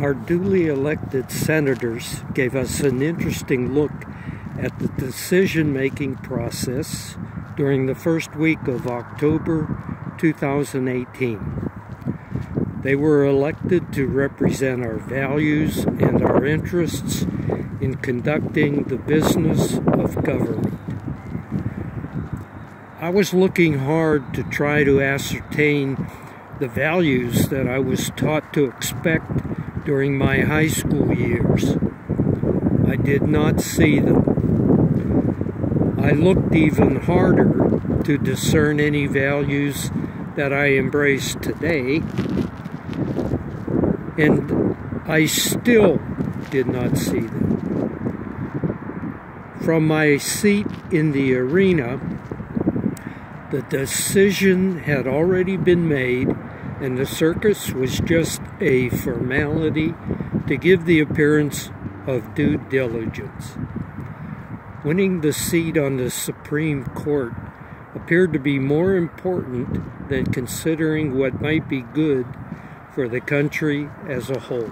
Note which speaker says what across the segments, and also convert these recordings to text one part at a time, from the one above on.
Speaker 1: Our duly elected senators gave us an interesting look at the decision-making process during the first week of October 2018. They were elected to represent our values and our interests in conducting the business of government. I was looking hard to try to ascertain the values that I was taught to expect during my high school years. I did not see them. I looked even harder to discern any values that I embrace today, and I still did not see them. From my seat in the arena, the decision had already been made, and the circus was just a formality to give the appearance of due diligence. Winning the seat on the Supreme Court appeared to be more important than considering what might be good for the country as a whole.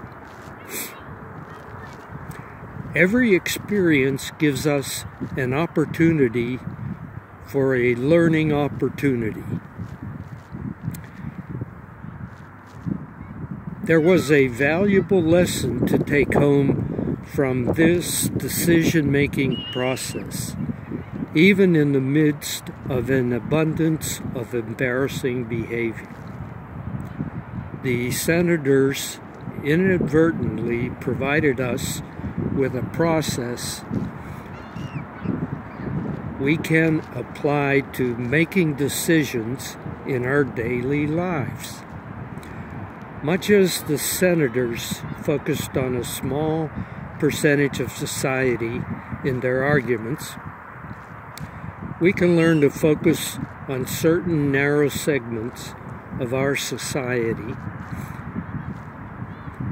Speaker 1: Every experience gives us an opportunity for a learning opportunity. There was a valuable lesson to take home from this decision-making process, even in the midst of an abundance of embarrassing behavior. The senators inadvertently provided us with a process we can apply to making decisions in our daily lives. Much as the senators focused on a small percentage of society in their arguments, we can learn to focus on certain narrow segments of our society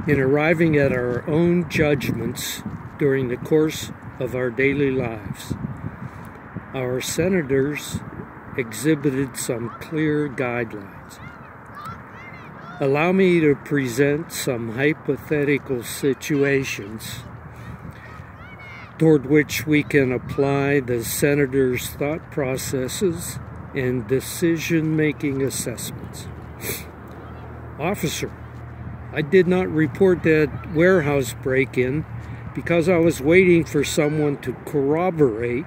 Speaker 1: in arriving at our own judgments during the course of our daily lives. Our senators exhibited some clear guidelines. Allow me to present some hypothetical situations toward which we can apply the senators' thought processes and decision-making assessments. Officer, I did not report that warehouse break-in because I was waiting for someone to corroborate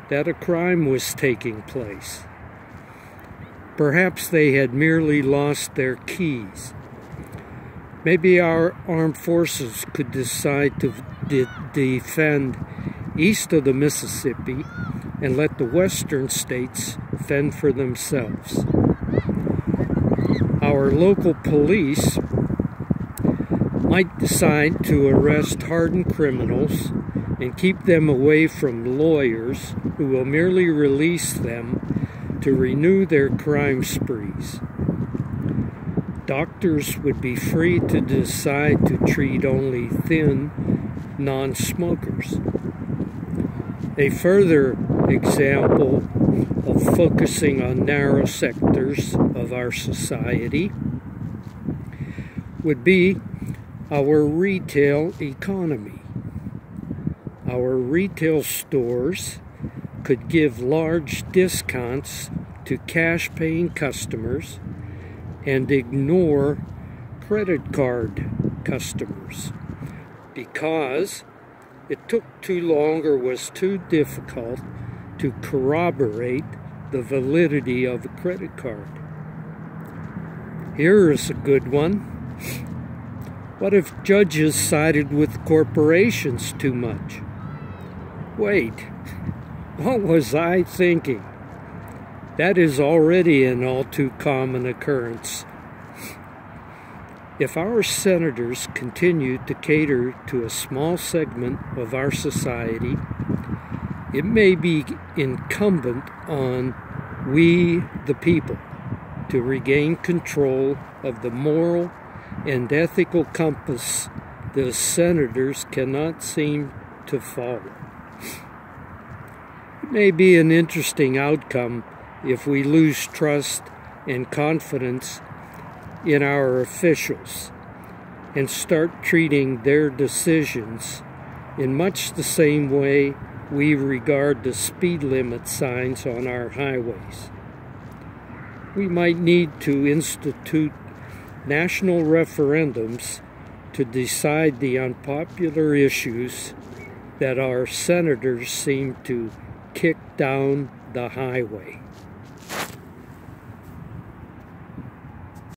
Speaker 1: that a crime was taking place. Perhaps they had merely lost their keys. Maybe our armed forces could decide to defend east of the Mississippi and let the western states fend for themselves. Our local police might decide to arrest hardened criminals and keep them away from lawyers who will merely release them to renew their crime sprees. Doctors would be free to decide to treat only thin non-smokers. A further example of focusing on narrow sectors of our society would be our retail economy. Our retail stores could give large discounts to cash-paying customers and ignore credit card customers because it took too long or was too difficult to corroborate the validity of a credit card. Here is a good one. What if judges sided with corporations too much? Wait, what was I thinking? That is already an all too common occurrence. If our senators continue to cater to a small segment of our society, it may be incumbent on we, the people, to regain control of the moral and ethical compass the senators cannot seem to follow. It may be an interesting outcome if we lose trust and confidence in our officials, and start treating their decisions in much the same way we regard the speed limit signs on our highways. We might need to institute national referendums to decide the unpopular issues that our senators seem to kick down the highway.